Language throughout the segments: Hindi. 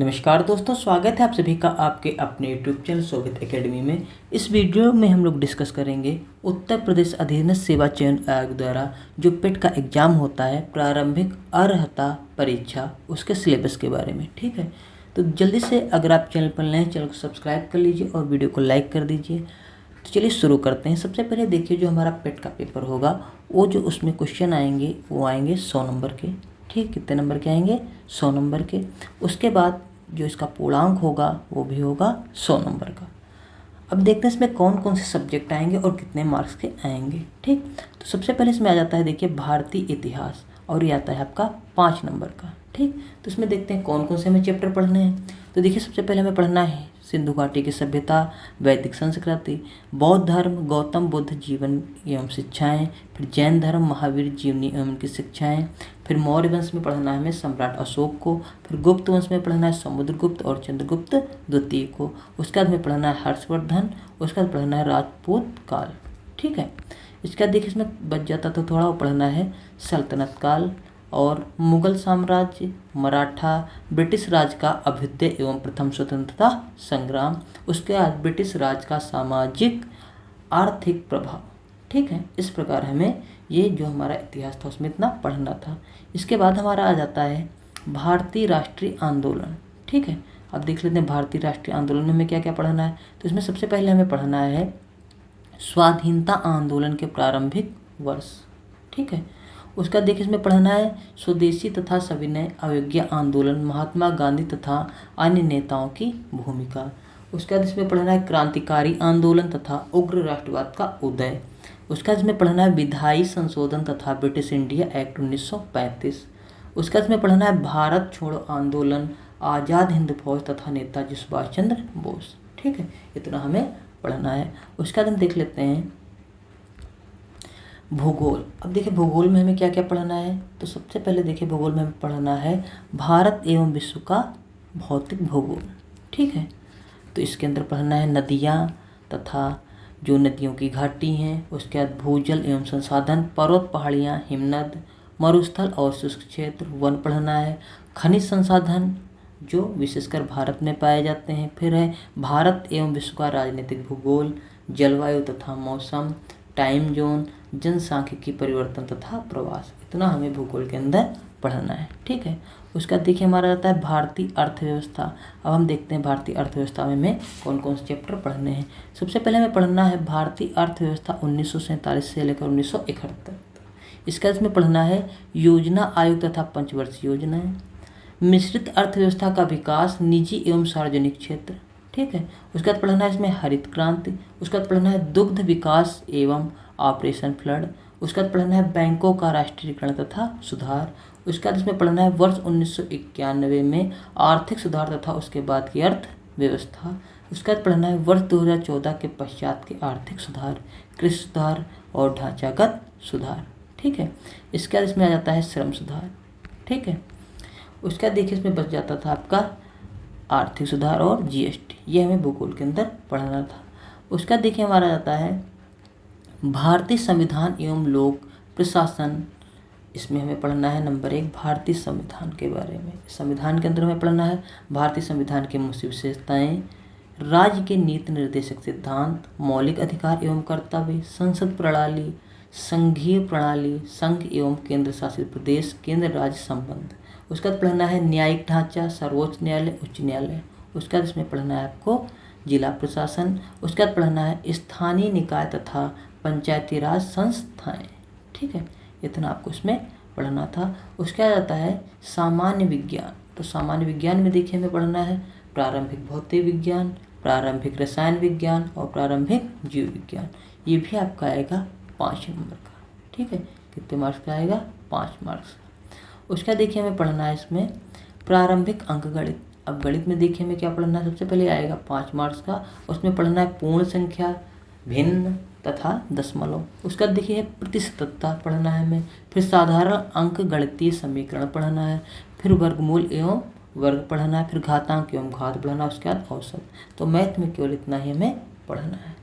नमस्कार दोस्तों, स्वागत है आप सभी का आपके अपने यूट्यूब चैनल शोभित एकेडमी में। इस वीडियो में हम लोग डिस्कस करेंगे उत्तर प्रदेश अधीनस्थ सेवा चयन आयोग द्वारा जो पेट का एग्जाम होता है, प्रारंभिक अर्हता परीक्षा, उसके सिलेबस के बारे में। ठीक है, तो जल्दी से अगर आप चैनल पर नए हैं, चैनल को सब्सक्राइब कर लीजिए और वीडियो को लाइक कर दीजिए। तो चलिए शुरू करते हैं। सबसे पहले देखिए, जो हमारा पेट का पेपर होगा वो जो उसमें क्वेश्चन आएंगे वो आएंगे 100 नंबर के। ठीक, कितने नंबर के आएंगे? 100 नंबर के। उसके बाद जो इसका पूर्णांक होगा वो भी होगा 100 नंबर का। अब देखते हैं इसमें कौन कौन से सब्जेक्ट आएंगे और कितने मार्क्स के आएंगे। ठीक, तो सबसे पहले इसमें आ जाता है, देखिए, भारतीय इतिहास, और ये आता है आपका 5 नंबर का। ठीक, तो इसमें देखते हैं कौन कौन से हमें चैप्टर पढ़ने हैं। तो देखिए, सबसे पहले हमें पढ़ना है सिंधु घाटी की सभ्यता, वैदिक संस्कृति, बौद्ध धर्म, गौतम बुद्ध जीवन एवं शिक्षाएं, फिर जैन धर्म, महावीर जीवनी एवं उनकी शिक्षाएं, फिर मौर्य वंश में पढ़ना है हमें सम्राट अशोक को, फिर गुप्त वंश में पढ़ना है समुद्रगुप्त और चंद्रगुप्त द्वितीय को, उसके बाद में पढ़ना है हर्षवर्धन, उसके बाद पढ़ना है राजपूत काल। ठीक है, इसके बाद देखिए इसमें बच जाता तो थोड़ा वो पढ़ना है सल्तनत काल और मुगल साम्राज्य, मराठा, ब्रिटिश राज का अभ्युदय एवं प्रथम स्वतंत्रता संग्राम, उसके बाद ब्रिटिश राज का सामाजिक आर्थिक प्रभाव। ठीक है, इस प्रकार हमें ये जो हमारा इतिहास था उसमें इतना पढ़ना था। इसके बाद हमारा आ जाता है भारतीय राष्ट्रीय आंदोलन। ठीक है, अब देख लेते हैं भारतीय राष्ट्रीय आंदोलन में हमें क्या क्या पढ़ना है। तो इसमें सबसे पहले हमें पढ़ना है स्वाधीनता आंदोलन के प्रारंभिक वर्ष। ठीक है, उसका देखिए इसमें पढ़ना है स्वदेशी तथा सविनय अवज्ञा आंदोलन, महात्मा गांधी तथा अन्य नेताओं की भूमिका। उसके बाद इसमें पढ़ना है क्रांतिकारी आंदोलन तथा उग्र राष्ट्रवाद का उदय। उसका इसमें पढ़ना है विधायी संशोधन तथा ब्रिटिश इंडिया एक्ट 1935। उसका इसमें पढ़ना है भारत छोड़ो आंदोलन, आज़ाद हिंद फौज तथा नेताजी सुभाष चंद्र बोस। ठीक है, इतना हमें पढ़ना है। उसका हम देख लेते हैं भूगोल। अब देखिए भूगोल में हमें क्या क्या पढ़ना है। तो सबसे पहले देखिए भूगोल में हमें पढ़ना है भारत एवं विश्व का भौतिक भूगोल। ठीक है, तो इसके अंदर पढ़ना है नदियाँ तथा जो नदियों की घाटी हैं, उसके बाद भूजल एवं संसाधन, पर्वत पहाड़ियाँ, हिमनद, मरुस्थल और शुष्क क्षेत्र, वन पढ़ना है, खनिज संसाधन जो विशेषकर भारत में पाए जाते हैं, फिर है भारत एवं विश्व का राजनीतिक भूगोल, जलवायु तथा मौसम, टाइम जोन, जनसांख्यिकी परिवर्तन तथा प्रवास। इतना हमें भूगोल के अंदर पढ़ना है। ठीक है, उसका देखिए हमारा आता है भारतीय अर्थव्यवस्था। अब हम देखते हैं भारतीय अर्थव्यवस्था में हमें कौन कौन से चैप्टर पढ़ने हैं। सबसे पहले हमें पढ़ना है भारतीय अर्थव्यवस्था 1947 से लेकर 1971। इसका इसमें पढ़ना है योजना आयोग तथा पंचवर्षीय योजनाएं, मिश्रित अर्थव्यवस्था का विकास, निजी एवं सार्वजनिक क्षेत्र। ठीक है, उसके बाद पढ़ना है इसमें हरित क्रांति, उसके बाद पढ़ना है दुग्ध विकास एवं ऑपरेशन फ्लड, उसके बाद पढ़ना है बैंकों का राष्ट्रीयकरण तथा सुधार, उसके बाद इसमें पढ़ना है वर्ष 1991 में आर्थिक सुधार तथा उसके बाद की अर्थव्यवस्था, उसके बाद पढ़ना है वर्ष 2014 के पश्चात के आर्थिक सुधार, कृषि सुधार और ढांचागत सुधार। ठीक है, इसके बाद इसमें आ जाता है श्रम सुधार। ठीक है, उसके बाद देखिए इसमें बच जाता था आपका आर्थिक सुधार और जीएसटी। ये हमें भूगोल के अंदर पढ़ना था। उसका देखिए हमारा जाता है भारतीय संविधान एवं लोक प्रशासन। इसमें हमें पढ़ना है नंबर 1 भारतीय संविधान के बारे में। संविधान के अंदर हमें पढ़ना है भारतीय संविधान के मुख्य विशेषताएं, राज्य के नीति निर्देशक सिद्धांत, मौलिक अधिकार एवं कर्तव्य, संसद प्रणाली, संघीय प्रणाली, संघ एवं केंद्र शासित प्रदेश, केंद्र राज्य संबंध। उसका बाद पढ़ना है न्यायिक ढांचा, सर्वोच्च न्यायालय, उच्च न्यायालय। उसके बाद इसमें पढ़ना है आपको जिला प्रशासन। उसके बाद पढ़ना है स्थानीय निकाय तथा पंचायती राज संस्थाएं। ठीक है, इतना आपको इसमें पढ़ना था। उसके बाद आता है सामान्य विज्ञान। तो सामान्य विज्ञान में देखिए हमें पढ़ना है प्रारंभिक भौतिक विज्ञान, प्रारंभिक रसायन विज्ञान और प्रारंभिक जीव विज्ञान। ये भी आपका आएगा 5 नंबर का। ठीक है, कितने मार्क्स का आएगा? 5 मार्क्स। उसका देखिए हमें पढ़ना है इसमें प्रारंभिक अंकगणित। अब गणित में देखिए हमें क्या पढ़ना है। सबसे पहले आएगा 5 मार्क्स का, उसमें पढ़ना है पूर्ण संख्या, भिन्न तथा दशमलव। उसका देखिए प्रतिशतता पढ़ना है हमें, फिर साधारण अंक गणितीय समीकरण पढ़ना है, फिर वर्गमूल एवं वर्ग पढ़ना है, फिर घातांक एवं घात पढ़ना है, उसके बाद औसत। तो मैथ में केवल इतना ही हमें पढ़ना है।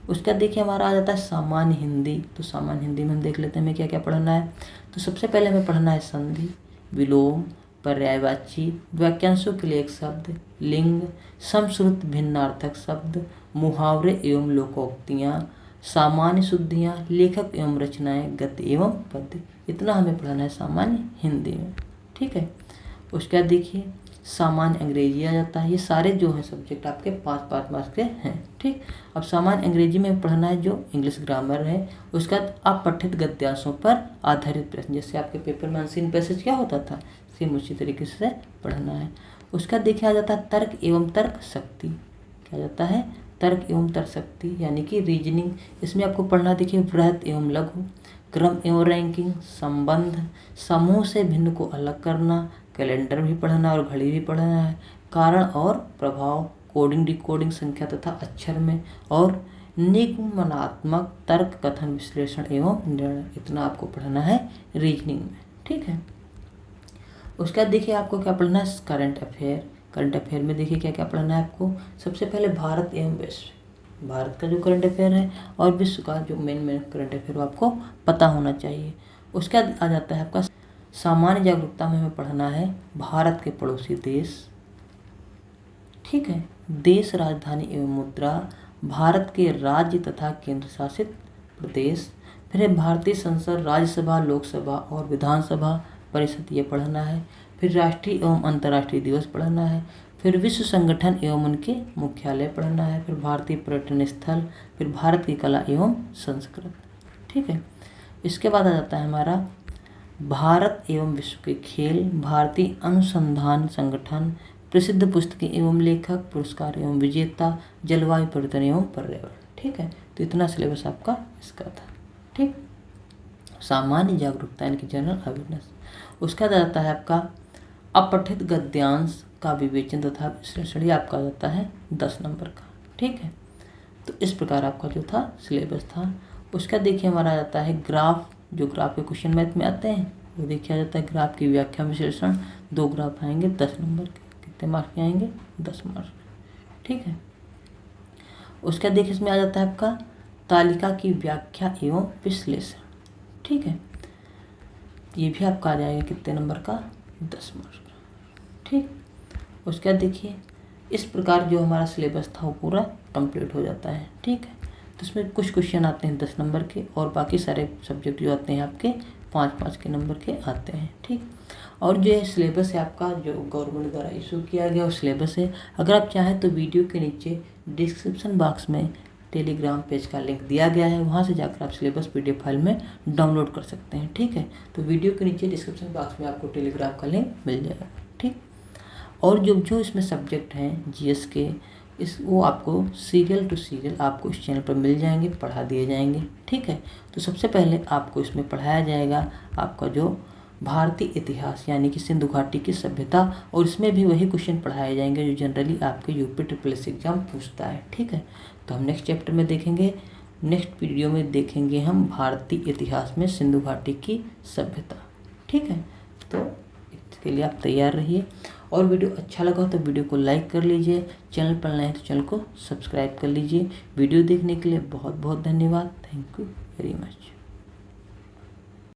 उसका देखिए हमारा आ जाता है सामान्य हिंदी। तो सामान्य हिंदी में हम देख लेते हैं हमें क्या क्या पढ़ना है। तो सबसे पहले हमें पढ़ना है संधि, विलोम, पर्यायवाची, वाक्यांशों के लिए एक शब्द, लिंग, समश्रुत भिन्नार्थक शब्द, मुहावरे एवं लोकोक्तियाँ, सामान्य शुद्धियाँ, लेखक एवं रचनाएं, गद्य एवं पद्य। इतना हमें पढ़ना है सामान्य हिंदी में। ठीक है, उसके बाद देखिए सामान्य अंग्रेजी आ जाता है। ये सारे जो हैं सब्जेक्ट आपके 5-5 मार्क्स के हैं। ठीक, अब सामान्य अंग्रेजी में पढ़ना है जो इंग्लिश ग्रामर है। उसके बाद अपठित गद्यांशों पर आधारित प्रश्न, जैसे आपके पेपर में अनसीन पैसेज क्या होता था, सेम उसी तरीके से पढ़ना है। उसका देखिए आ जाता है तर्क एवं तर्क शक्ति। क्या जाता है, तर्क एवं तर्क शक्ति यानी कि रीजनिंग। इसमें आपको पढ़ना देखिए बृहत एवं लघु, क्रम एवं रैंकिंग, संबंध, समूह से भिन्न को अलग करना, कैलेंडर भी पढ़ना और घड़ी भी पढ़ना है, कारण और प्रभाव, कोडिंग डिकोडिंग, संख्या तथा अक्षर में, और निगमनात्मक तर्क, कथन, विश्लेषण एवं निर्णय। इतना आपको पढ़ना है रीजनिंग में। ठीक है, उसके बाद देखिए आपको क्या पढ़ना है, करंट अफेयर। करंट अफेयर में देखिए क्या क्या पढ़ना है आपको। सबसे पहले भारत एवं विश्व, भारत का जो करंट अफेयर है और विश्व का जो मेन करंट अफेयर आपको पता होना चाहिए। उसके बाद आ जाता है आपका सामान्य जागरूकता में हमें पढ़ना है भारत के पड़ोसी देश। ठीक है, देश, राजधानी एवं मुद्रा, भारत के राज्य तथा केंद्र शासित प्रदेश, फिर है भारतीय संसद, राज्यसभा, लोकसभा और विधानसभा परिषद, ये पढ़ना है। फिर राष्ट्रीय एवं अंतर्राष्ट्रीय दिवस पढ़ना है। फिर विश्व संगठन एवं उनके मुख्यालय पढ़ना है। फिर भारतीय पर्यटन स्थल, फिर भारत की कला एवं संस्कृति। ठीक है, इसके बाद आ जाता है हमारा भारत एवं विश्व के खेल, भारतीय अनुसंधान संगठन, प्रसिद्ध पुस्तकें एवं लेखक, पुरस्कार एवं विजेता, जलवायु परिवर्तन एवं पर्यावरण। ठीक है, तो इतना सिलेबस आपका इसका था। ठीक, सामान्य जागरूकता यानी कि जनरल अवेयरनेस। उसका जाता है आपका अपठित गद्यांश का विवेचन तथा विश्लेषण, ये आपका जाता है 10 नंबर का। ठीक है, तो इस प्रकार आपका जो था सिलेबस था। उसका देखिए हमारा आ जाता है ग्राफ, जो ग्राफ के क्वेश्चन मैथ में आते हैं वो देखिए आ जाता है ग्राफ की व्याख्या विश्लेषण। 2 ग्राफ आएंगे 10 नंबर के। कितने मार्क्स के आएंगे, 10 मार्क्स। ठीक है, उसका देखिए इसमें आ जाता है आपका तालिका की व्याख्या एवं विश्लेषण। ठीक है, ये भी आपका आ जाएगा कितने नंबर का, 10 मार्क्स का। ठीक, उसके बाद देखिए इस प्रकार जो हमारा सिलेबस था वो पूरा कंप्लीट हो जाता है। ठीक है, तो इसमें कुछ क्वेश्चन आते हैं 10 नंबर के और बाकी सारे सब्जेक्ट जो आते हैं आपके 5-5 के नंबर के आते हैं। ठीक, और जो है सिलेबस है आपका जो गवर्नमेंट द्वारा इशू किया गया वो सिलेबस है। अगर आप चाहें तो वीडियो के नीचे डिस्क्रिप्शन बॉक्स में टेलीग्राम पेज का लिंक दिया गया है, वहाँ से जाकर आप सिलेबस PDF फाइल में डाउनलोड कर सकते हैं। ठीक है, तो वीडियो के नीचे डिस्क्रिप्शन बॉक्स में आपको टेलीग्राम का लिंक मिल जाएगा। ठीक, और जो इसमें सब्जेक्ट हैं GS के वो आपको सीरियल टू सीरियल आपको इस चैनल पर मिल जाएंगे, पढ़ा दिए जाएंगे। ठीक है, तो सबसे पहले आपको इसमें पढ़ाया जाएगा आपका जो भारतीय इतिहास यानी कि सिंधु घाटी की सभ्यता, और इसमें भी वही क्वेश्चन पढ़ाए जाएंगे जो जनरली आपके UP SSS एग्जाम पूछता है। ठीक है, तो हम नेक्स्ट चैप्टर में देखेंगे, नेक्स्ट वीडियो में देखेंगे हम भारतीय इतिहास में सिंधु घाटी की सभ्यता। ठीक है, तो इसके लिए आप तैयार रहिए, और वीडियो अच्छा लगा तो वीडियो को लाइक कर लीजिए, चैनल पर नए हैं तो चैनल को सब्सक्राइब कर लीजिए। वीडियो देखने के लिए बहुत बहुत धन्यवाद। Thank you very much.